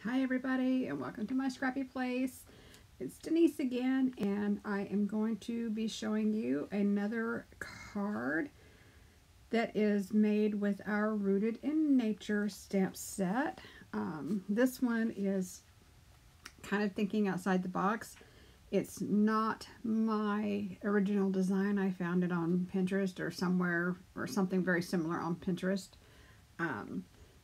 Hi everybody and welcome to my scrappy place. It's Denise again and I am going to be showing you another card that is made with our Rooted in Nature stamp set. This one is kind of thinking outside the box. It's not my original design. I found it on Pinterest or somewhere or something very similar on Pinterest.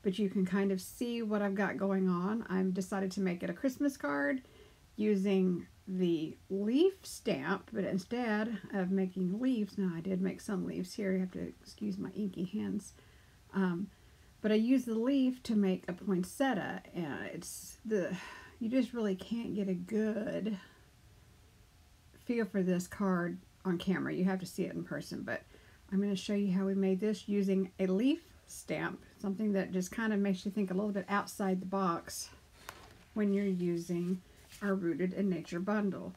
But you can kind of see what I've got going on. I've decided to make it a Christmas card using the leaf stamp, but instead of making leaves, now I did make some leaves here, you have to excuse my inky hands, but I used the leaf to make a poinsettia, and you just really can't get a good feel for this card on camera. You have to see it in person, but I'm going to show you how we made this using a leaf stamp, something that just kind of makes you think a little bit outside the box when you're using our Rooted in Nature bundle.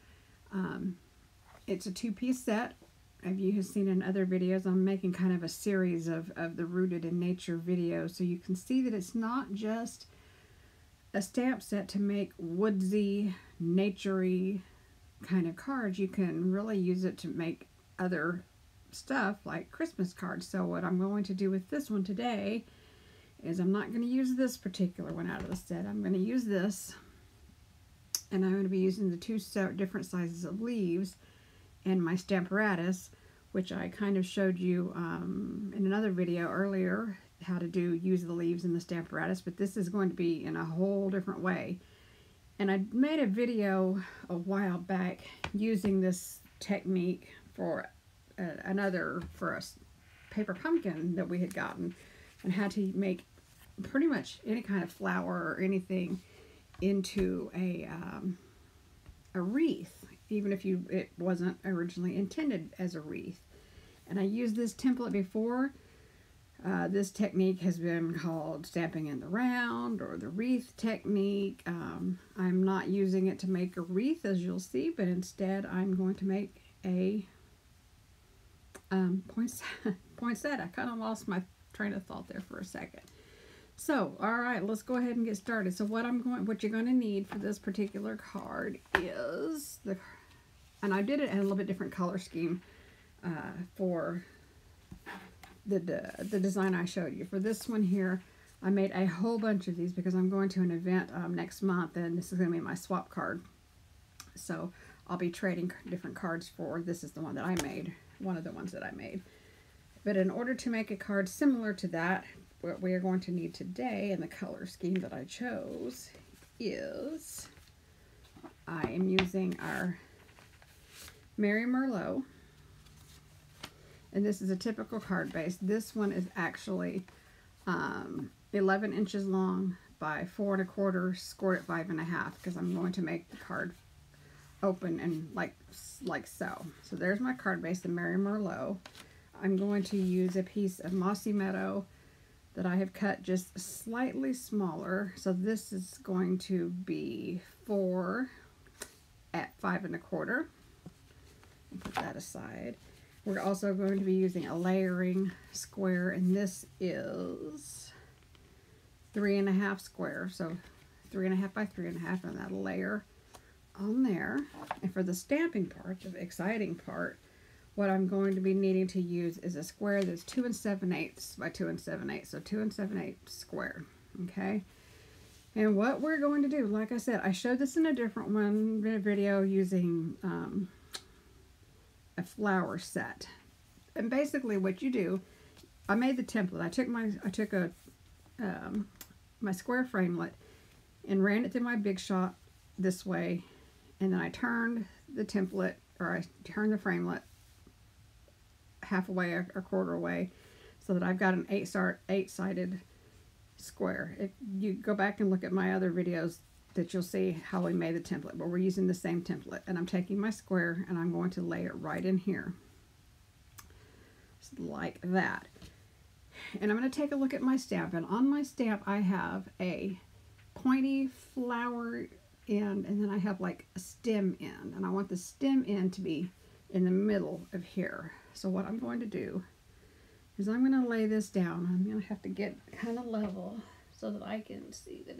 It's a two-piece set. If you have seen in other videos, I'm making kind of a series of the Rooted in Nature videos, so you can see that it's not just a stamp set to make woodsy, naturey kind of cards. You can really use it to make other stuff like Christmas cards. So what I'm going to do with this one today is I'm not going to use this particular one out of the set. I'm going to use this, and I'm going to be using the two different sizes of leaves and my Stamparatus, which I kind of showed you in another video earlier how to use the leaves in the Stamparatus, but this is going to be in a whole different way. And I made a video a while back using this technique for for a paper pumpkin that we had gotten, and how to make pretty much any kind of flower or anything into a wreath, even if it wasn't originally intended as a wreath. And I used this template before. This technique has been called stamping in the round or the wreath technique. I'm not using it to make a wreath, as you'll see, but instead I'm going to make a poinsettia. I kind of lost my train of thought there for a second. So, all right, let's go ahead and get started. So what you're going to need for this particular card is and I did it in a little bit different color scheme for the design I showed you. For this one here, I made a whole bunch of these because I'm going to an event next month, and this is going to be my swap card. So I'll be trading different cards for. This is the one that I made, one of the ones that I made. But in order to make a card similar to that, what we are going to need today, and the color scheme that I chose, is I am using our Mary Merlot, and this is a typical card base. This one is actually 11 inches long by 4 1/4, scored at 5 1/2, because I'm going to make the card open and like so. So there's my card base, the Mary Merlot. I'm going to use a piece of Mossy Meadow that I have cut just slightly smaller. So this is going to be 4 at 5 1/4. Put that aside. We're also going to be using a layering square, and this is 3 1/2 square. So 3 1/2 by 3 1/2, and that'll layer on there. And for the stamping part, the exciting part, what I'm going to be needing to use is a square that's 2 7/8 by 2 7/8, so 2 7/8 square. Okay, and what we're going to do, like I said, I showed this in a different video using a flower set. And basically what you do, I made the template. I took my square framelit and ran it through my Big Shot this way, and then I turned the template, or I turned the framelit half away or 1/4 away, so that I've got an 8-sided square. If you go back and look at my other videos, that you'll see how we made the template, but we're using the same template. And I'm taking my square and I'm going to lay it right in here, just like that. And I'm going to take a look at my stamp, and on my stamp I have a pointy flower end, and then I have like a stem end, and I want the stem end to be in the middle of here. So what I'm going to do is I'm going to lay this down. I'm going to have to get kind of level so that I can see that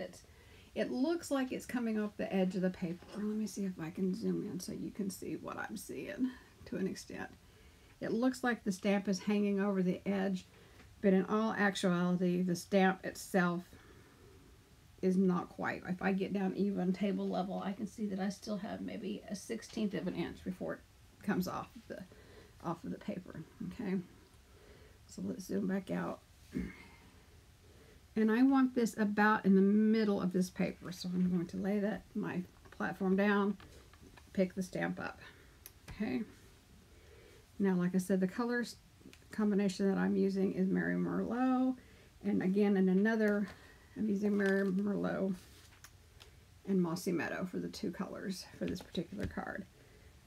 It looks like it's coming off the edge of the paper. Let me see if I can zoom in so you can see what I'm seeing to an extent. It looks like the stamp is hanging over the edge, but in all actuality, the stamp itself is not quite. If I get down even table level, I can see that I still have maybe a 1/16 of an inch before it comes off of the paper. Okay, so let's zoom back out. And I want this about in the middle of this paper, so I'm going to lay my platform down, pick the stamp up. Okay. Now, like I said, the colors combination that I'm using is Mary Merlot, and again, in another, I'm using Mary Merlot and Mossy Meadow for the two colors for this particular card.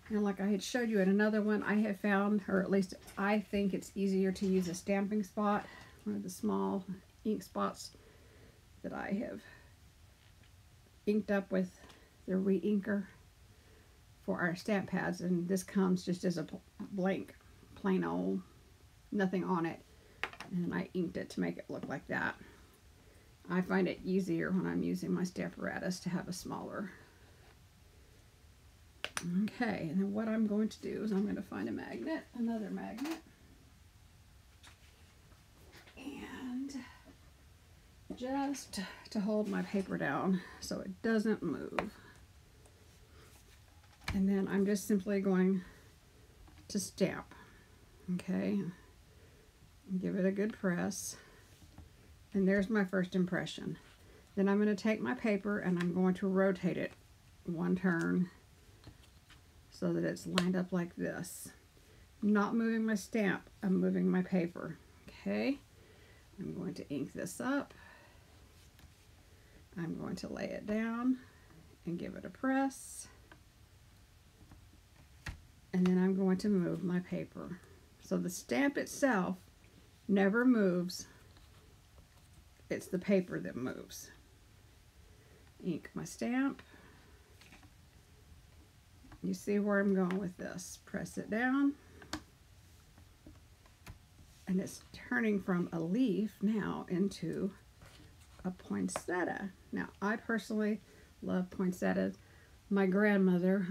And like I had showed you in another one, I have found, or at least I think it's easier to use a stamping spot, one of the small ink spots that I have inked up with the re-inker for our stamp pads, and this comes just as a blank, plain old, nothing on it, and I inked it to make it look like that. I find it easier when I'm using my Stamparatus to have a smaller. Okay, and then what I'm going to do is I'm going to find a magnet, another magnet, and just to hold my paper down so it doesn't move. And then I'm just simply going to stamp, okay? Give it a good press. And there's my first impression. Then I'm going to take my paper and I'm going to rotate it one turn so that it's lined up like this. I'm not moving my stamp, I'm moving my paper, okay? I'm going to ink this up. I'm going to lay it down and give it a press. And then I'm going to move my paper. So the stamp itself never moves. It's the paper that moves. Ink my stamp. You see where I'm going with this. Press it down. And it's turning from a leaf now into a poinsettia. Now, I personally love poinsettias. My grandmother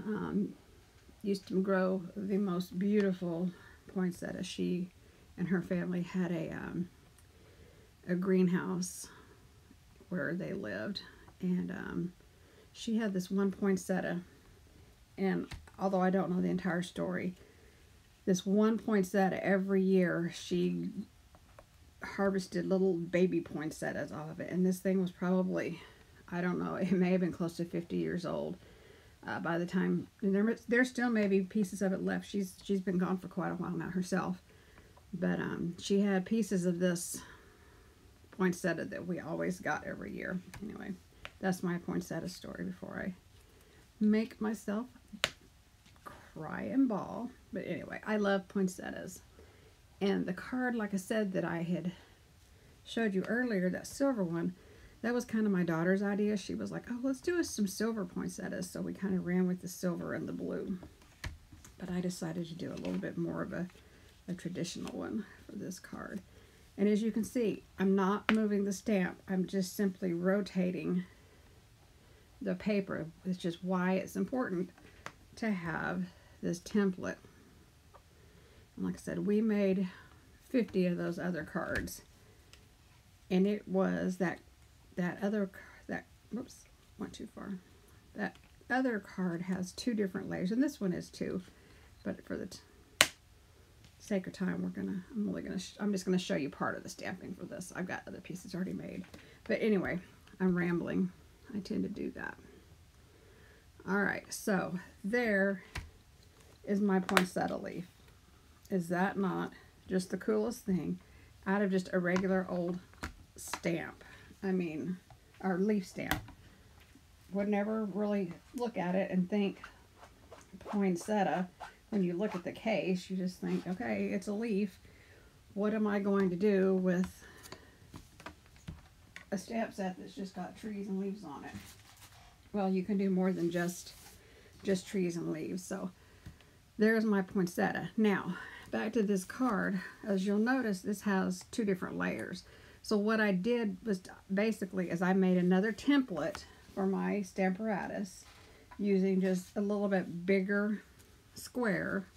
used to grow the most beautiful poinsettia. She and her family had a greenhouse where they lived, and she had this one poinsettia, and although I don't know the entire story, this one poinsettia, every year she harvested little baby poinsettias off of it, and this thing was probably, I don't know, it may have been close to 50 years old by the time, and there still may be pieces of it left. She's been gone for quite a while now herself, but she had pieces of this poinsettia that we always got every year. Anyway, that's my poinsettia story before I make myself cry and bawl. But anyway, I love poinsettias. And the card, like I said, that I had showed you earlier, that silver one, that was kind of my daughter's idea. She was like, oh, let's do some silver poinsettias. So we kind of ran with the silver and the blue. But I decided to do a little bit more of a traditional one for this card. And as you can see, I'm not moving the stamp. I'm just simply rotating the paper, which is why it's important to have this template. And like I said, we made 50 of those other cards. And it was that whoops, went too far. That other card has 2 different layers, and this one is too. But for the sake of time, I'm just gonna show you part of the stamping for this. I've got other pieces already made. But anyway, I'm rambling. I tend to do that. Alright, so there is my poinsettia leaf. Is that not just the coolest thing out of just a regular old stamp? I mean, our leaf stamp. Would never really look at it and think poinsettia. When you look at the case, you just think, okay, it's a leaf. What am I going to do with a stamp set that's just got trees and leaves on it? Well, you can do more than just trees and leaves. So there's my poinsettia. Now, back to this card. As you'll notice, this has 2 different layers. So what I did was basically is I made another template for my Stamparatus using just a little bit bigger square.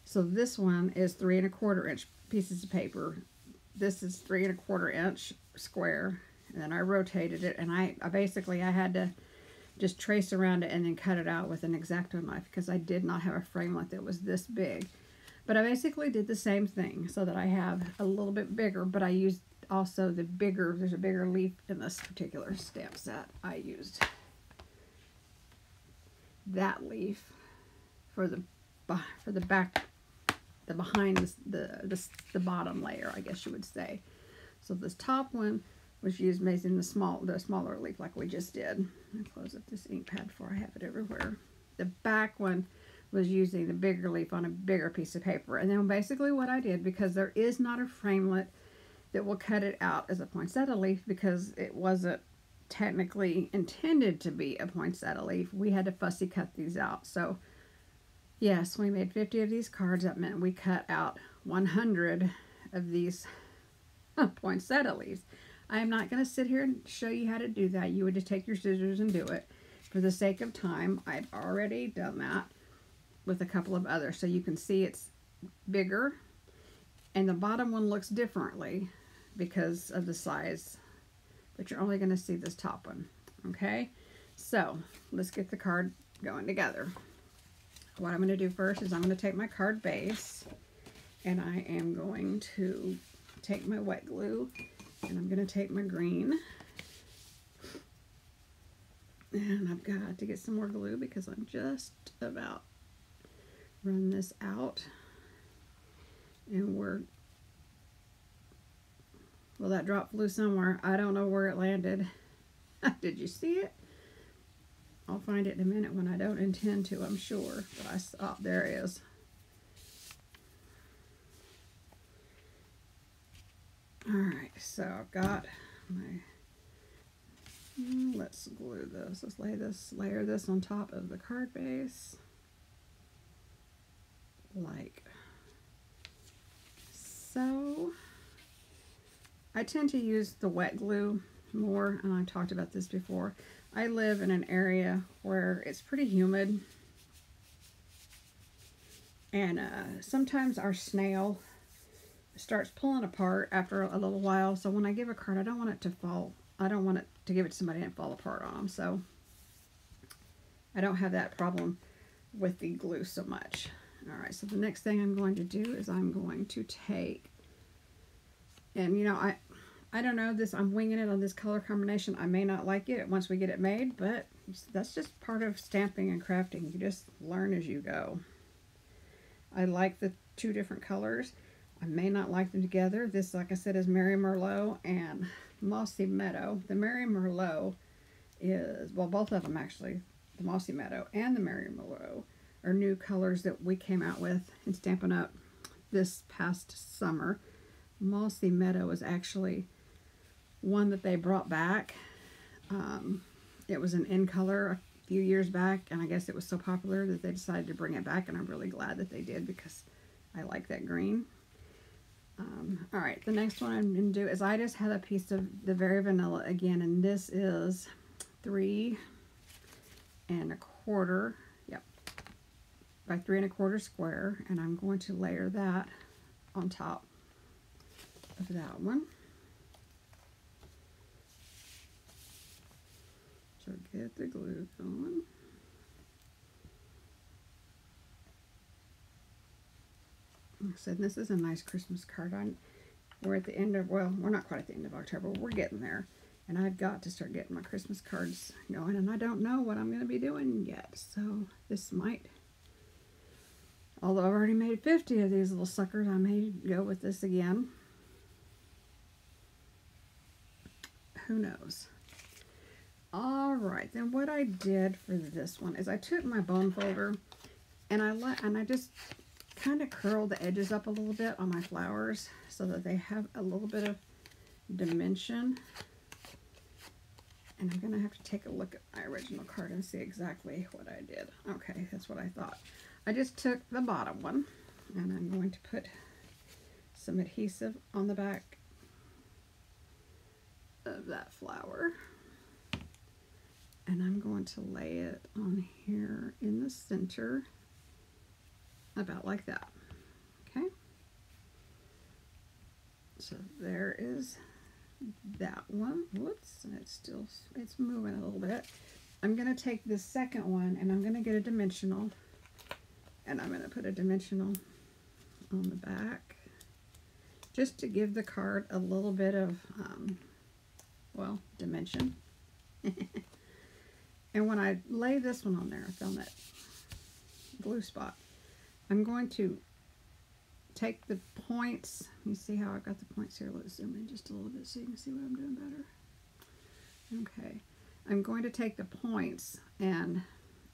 So this one is 3 1/4 inch pieces of paper. This is 3 1/4 inch square. And then I rotated it, and I basically had to just trace around it and then cut it out with an X-Acto knife because I did not have a framelit that was this big. But I basically did the same thing so that I have a little bit bigger, but I used also the bigger, there's a bigger leaf in this particular stamp set. I used that leaf for the back, the behind the bottom layer, I guess you would say. So this top one was used using the smaller leaf like we just did. I'll close up this ink pad before I have it everywhere. The back one was using the bigger leaf on a bigger piece of paper. And then basically what I did, because there is not a framelit that will cut it out as a poinsettia leaf because it wasn't technically intended to be a poinsettia leaf, we had to fussy cut these out. So yes, we made 50 of these cards. That meant we cut out 100 of these poinsettia leaves. I am not going to sit here and show you how to do that. You would just take your scissors and do it. For the sake of time, I've already done that with a couple of others. So you can see it's bigger, and the bottom one looks differently because of the size, but you're only going to see this top one. Okay, so let's get the card going together. What I'm going to do first is I'm going to take my card base, and I am going to take my wet glue, and I'm going to take my green, and I've got to get some more glue because I'm just about run this out, and well, that drop flew somewhere. I don't know where it landed. Did you see it? I'll find it in a minute when I don't intend to, I'm sure. But I saw, there it is. Alright, so I've got my, let's glue this. Let's layer this on top of the card base. Like so. I tend to use the wet glue more, and I've talked about this before. I live in an area where it's pretty humid, and sometimes our snail starts pulling apart after a little while. So when I give a card, I don't want it to fall. I don't want it to give it to somebody and fall apart on them. So I don't have that problem with the glue so much. All right, so the next thing I'm going to do is I'm going to take, and you know, I don't know this, I'm winging it on this color combination. I may not like it once we get it made, but that's just part of stamping and crafting. You just learn as you go. I like the two different colors. I may not like them together. This, like I said, is Mary Merlot and Mossy Meadow. The Mary Merlot is, well, both of them actually, the Mossy Meadow and the Mary Merlot are new colors that we came out with in Stampin' Up! This past summer. Mossy Meadow is actually one that they brought back. It was an in color a few years back, and I guess it was so popular that they decided to bring it back, and I'm really glad that they did because I like that green. Alright, the next one I'm going to do is I just had a piece of the Very Vanilla again, and this is 3 1/4, yep, by 3 1/4 square, and I'm going to layer that on top of that one. So get the glue going. Like I said, this is a nice Christmas card. We're at the end of, well, we're not quite at the end of October. We're getting there. And I've got to start getting my Christmas cards going. And I don't know what I'm going to be doing yet. So this might, although I've already made 50 of these little suckers, I may go with this again. Who knows? Alright, then what I did for this one is I took my bone folder and I just kind of curl the edges up a little bit on my flowers so that they have a little bit of dimension. And I'm going to have to take a look at my original card and see exactly what I did. Okay, that's what I thought. I just took the bottom one and I'm going to put some adhesive on the back of that flower. to lay it on here in the center, about like that. Okay, so there is that one. Whoops, and it's moving a little bit. I'm going to take this second one and I'm going to get a dimensional, and I'm going to put a dimensional on the back just to give the card a little bit of well, dimension. And when I lay this one on there, I found that glue spot. I'm going to take the points. You see how I've got the points here? Let's zoom in just a little bit so you can see what I'm doing better. Okay, I'm going to take the points, and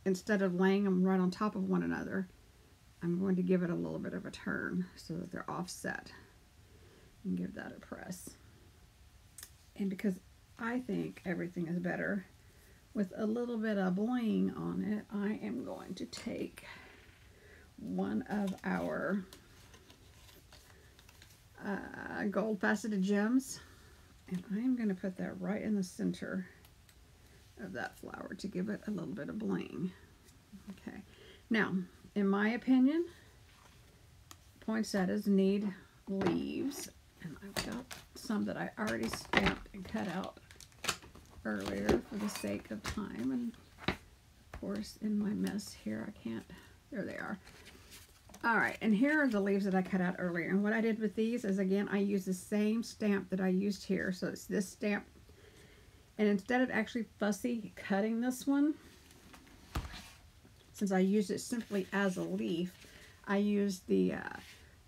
instead of laying them right on top of one another, I'm going to give it a little bit of a turn so that they're offset, and give that a press. And because I think everything is better with a little bit of bling on it, I am going to take one of our gold faceted gems, and I am going to put that right in the center of that flower to give it a little bit of bling. Okay, now in my opinion, poinsettias need leaves, and I've got some that I already stamped and cut out earlier for the sake of time, and of course in my mess here I can't, there they are. Alright, and here are the leaves that I cut out earlier, and what I did with these is, again, I used the same stamp that I used here, so it's this stamp, and instead of actually fussy cutting this one, since I used it simply as a leaf, I used the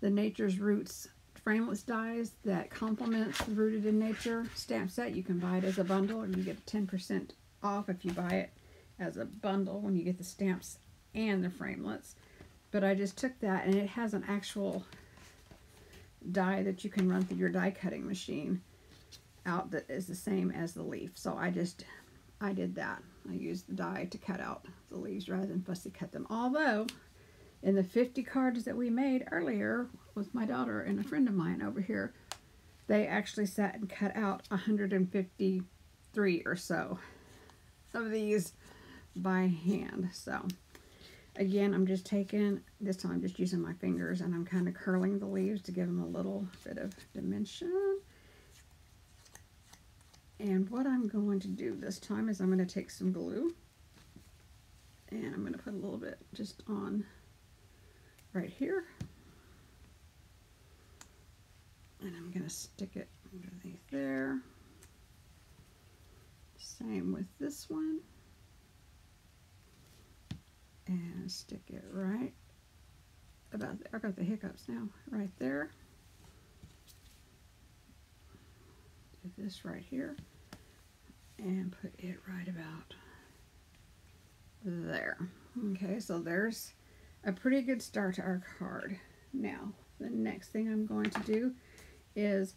Nature's Roots frameless dies that complements the Rooted in Nature stamp set. You can buy it as a bundle, and you get 10% off if you buy it as a bundle when you get the stamps and the framelets. But I just took that, and it has an actual die that you can run through your die cutting machine out that is the same as the leaf. So I did that. I used the die to cut out the leaves rather than fussy cut them. Although in the 50 cards that we made earlier with my daughter and a friend of mine over here, they actually sat and cut out 153 or so of these by hand. So again, I'm just taking, this time I'm just using my fingers, and I'm kind of curling the leaves to give them a little bit of dimension. And what I'm going to do this time is I'm going to take some glue, and I'm going to put a little bit just on right here, and I'm going to stick it underneath there. Same with this one, and stick it right about there. I've got the hiccups now, right there. Do this right here, and put it right about there. Okay, so there's a pretty good start to our card. Now, the next thing I'm going to do is,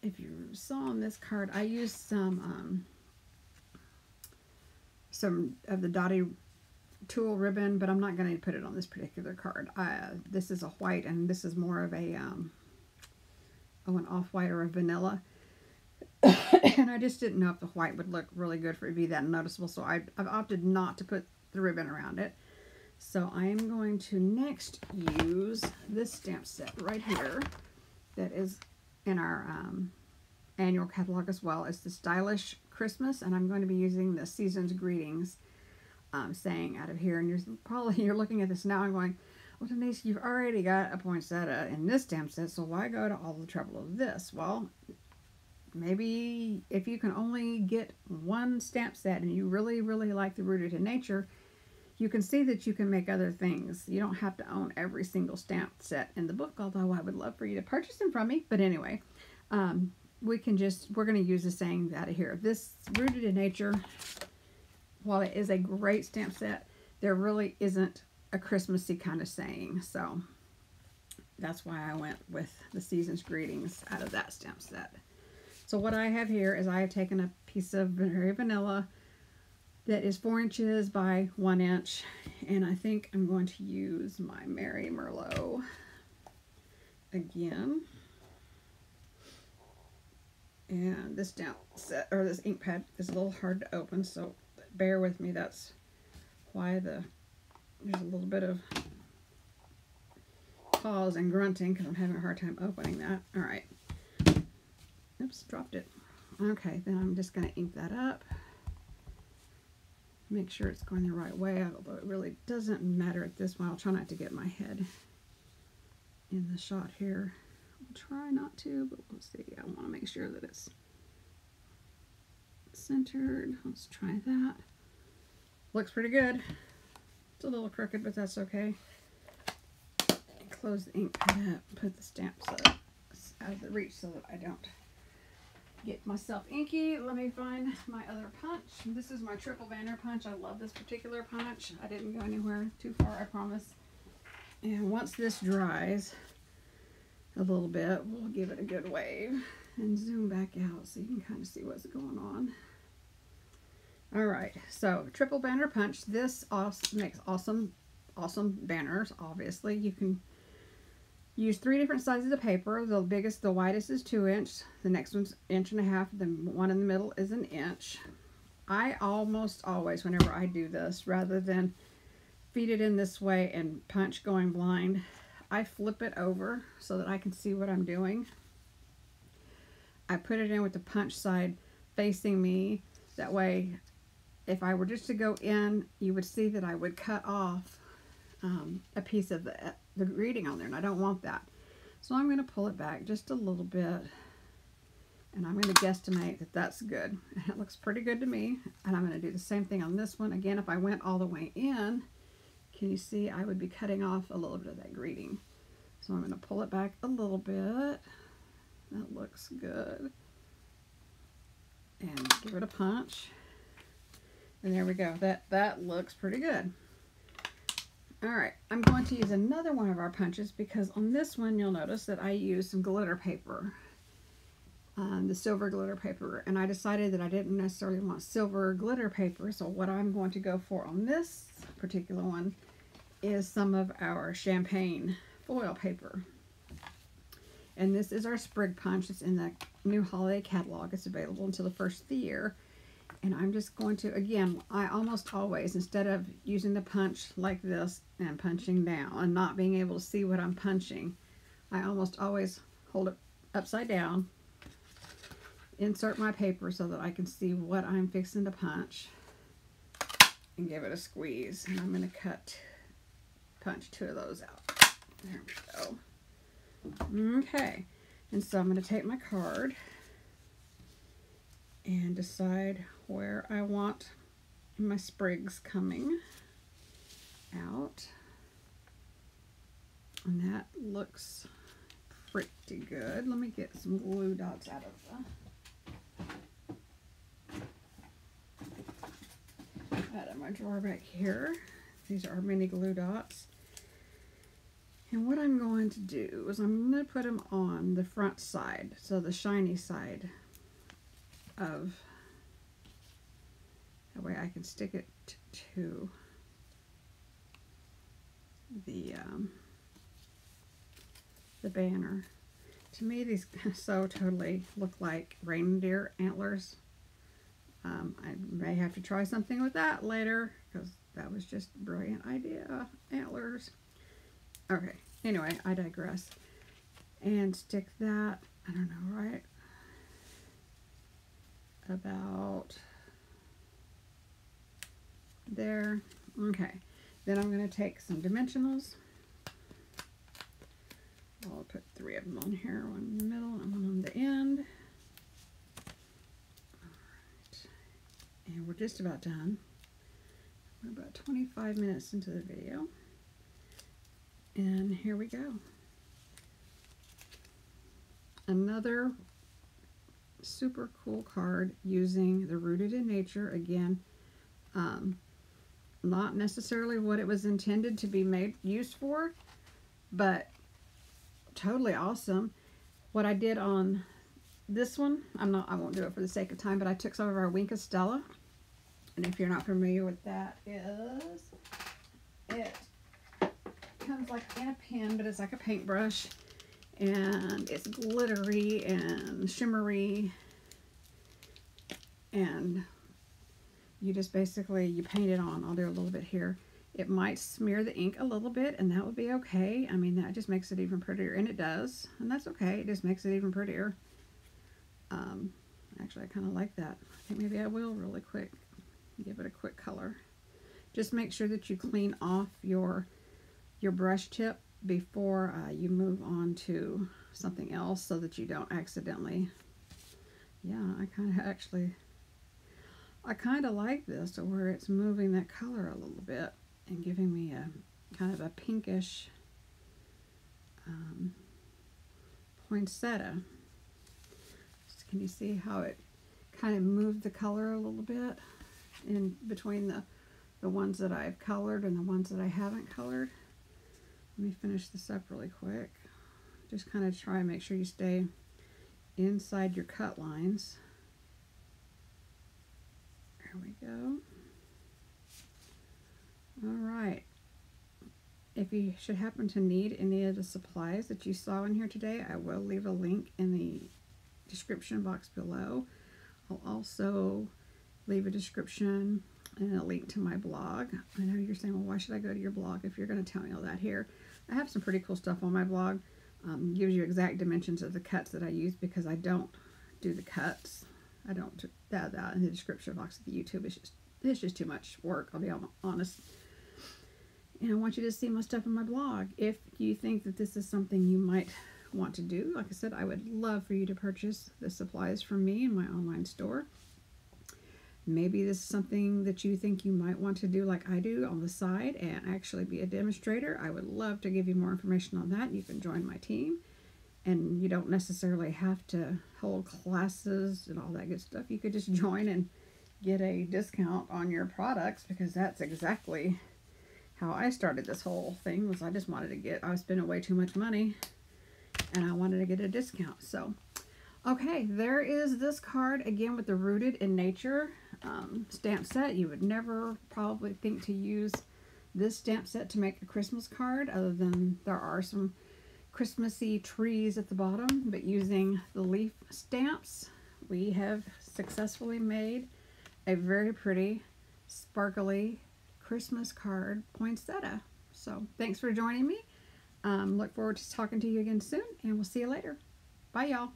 if you saw on this card, I used some of the Dottie tulle ribbon, but I'm not going to put it on this particular card. This is a white, and this is more of a an off-white or a vanilla. And I just didn't know if the white would look really good for it to be that noticeable, so I've opted not to put the ribbon around it. So I am going to next use this stamp set right here that is in our annual catalog as well. It's the Stylish Christmas, and I'm going to be using the Season's Greetings saying out of here. And you're looking at this now and going, well, Denise, you've already got a poinsettia in this stamp set, so why go to all the trouble of this? Well, maybe if you can only get one stamp set and you really, really like the Rooted in Nature, you can see that you can make other things. You don't have to own every single stamp set in the book, although I would love for you to purchase them from me. But anyway, we're going to use the saying out of here. This Rooted in Nature, while it is a great stamp set, there really isn't a Christmassy kind of saying. So that's why I went with the Season's Greetings out of that stamp set. So what I have here is I have taken a piece of very vanilla that is 4 inches by 1 inch, and I think I'm going to use my Merry Merlot again. And this stamp set, or this ink pad, is a little hard to open, so bear with me. That's why there's a little bit of pause and grunting because I'm having a hard time opening that. All right. Oops, dropped it. Okay, then I'm just going to ink that up. Make sure it's going the right way, although it really doesn't matter at this point. I'll try not to get my head in the shot here. I'll try not to, but we'll see. I want to make sure that it's centered. Let's try that. Looks pretty good. It's a little crooked, but that's okay. Close the ink and put the stamps out of the reach so that I don't get myself inky. Let me find my other punch. This is my triple banner punch. I love this particular punch. I didn't go anywhere too far, I promise. And once this dries a little bit, we'll give it a good wave and zoom back out so you can kind of see what's going on. All right, so triple banner punch. This also makes awesome banners. Obviously, you can use 3 different sizes of paper. The biggest, the widest is 2 inch. The next one's 1.5 inches. The one in the middle is 1 inch. I almost always, whenever I do this, rather than feed it in this way and punch going blind, I flip it over so that I can see what I'm doing. I put it in with the punch side facing me. That way, if I were just to go in, you would see that I would cut off a piece of the greeting on there, and I don't want that. So I'm going to pull it back just a little bit, and I'm going to guesstimate that that's good. It looks pretty good to me, and I'm going to do the same thing on this one. Again, if I went all the way in, can you see I would be cutting off a little bit of that greeting. So I'm going to pull it back a little bit. That looks good. And give it a punch. And there we go. That looks pretty good. Alright, I'm going to use another one of our punches because on this one you'll notice that I used some glitter paper, the silver glitter paper, and I decided that I didn't necessarily want silver glitter paper, so what I'm going to go for on this particular one is some of our champagne foil paper. And this is our sprig punch. It's in the new holiday catalog. It's available until the first of the year. And I'm just going to, again, I almost always, instead of using the punch like this and punching down and not being able to see what I'm punching, I almost always hold it upside down, insert my paper so that I can see what I'm fixing to punch, and give it a squeeze. And I'm going to punch 2 of those out. There we go. Okay, and so I'm going to take my card and decide where I want my sprigs coming out. And that looks pretty good. Let me get some glue dots out of my drawer back here. These are mini glue dots. And what I'm going to do is I'm going to put them on the front side, so the shiny side of, that way I can stick it to the banner. To me, these so totally look like reindeer antlers. I may have to try something with that later because that was just a brilliant idea. Antlers. Okay, anyway, I digress. And stick that, I don't know, right about there. Okay, then I'm going to take some dimensionals. I'll put 3 of them on here, one in the middle and one on the end. Alright, and we're just about done. We're about 25 minutes into the video. And here we go. Another super cool card using the Rooted in Nature. Again, not necessarily what it was intended to be used for, but totally awesome. What I did on this one, I won't do it for the sake of time, but I took some of our Wink of Stella, and if you're not familiar with that, it comes like in a pen, but it's like a paintbrush, and it's glittery and shimmery, and you just basically, you paint it on. I'll do a little bit here. It might smear the ink a little bit, and that would be okay. I mean, that just makes it even prettier, and it does, and that's okay. It just makes it even prettier. Actually, I kind of like that. I think maybe I will really quick give it a quick color. Just make sure that you clean off your brush tip before you move on to something else, so that you don't accidentally. Yeah, I kind of like this, where it's moving that color a little bit and giving me a kind of a pinkish poinsettia. Can you see how it kind of moved the color a little bit in between the ones that I've colored and the ones that I haven't colored? Let me finish this up really quick. Just kind of try and make sure you stay inside your cut lines. There we go. All right. If you should happen to need any of the supplies that you saw in here today, I will leave a link in the description box below. I'll also leave a description and a link to my blog. I know you're saying, well, why should I go to your blog if you're going to tell me all that here? I have some pretty cool stuff on my blog. Gives you exact dimensions of the cuts that I use, because I don't do the cuts. I don't do that in the description box of the YouTube. It's just too much work, I'll be honest. And I want you to see my stuff on my blog. If you think that this is something you might want to do, like I said, I would love for you to purchase the supplies from me in my online store. Maybe this is something that you think you might want to do like I do on the side and actually be a demonstrator. I would love to give you more information on that. You can join my team, and you don't necessarily have to hold classes and all that good stuff. You could just join and get a discount on your products, because that's exactly how I started this whole thing. Was I just wanted to get, I was spending way too much money and I wanted to get a discount. So okay, there is this card again with the Rooted in Nature stamp set. You would never probably think to use this stamp set to make a Christmas card, other than there are some Christmassy trees at the bottom, but using the leaf stamps, we have successfully made a very pretty, sparkly Christmas card poinsettia. So thanks for joining me. Look forward to talking to you again soon, and we'll see you later. Bye, y'all.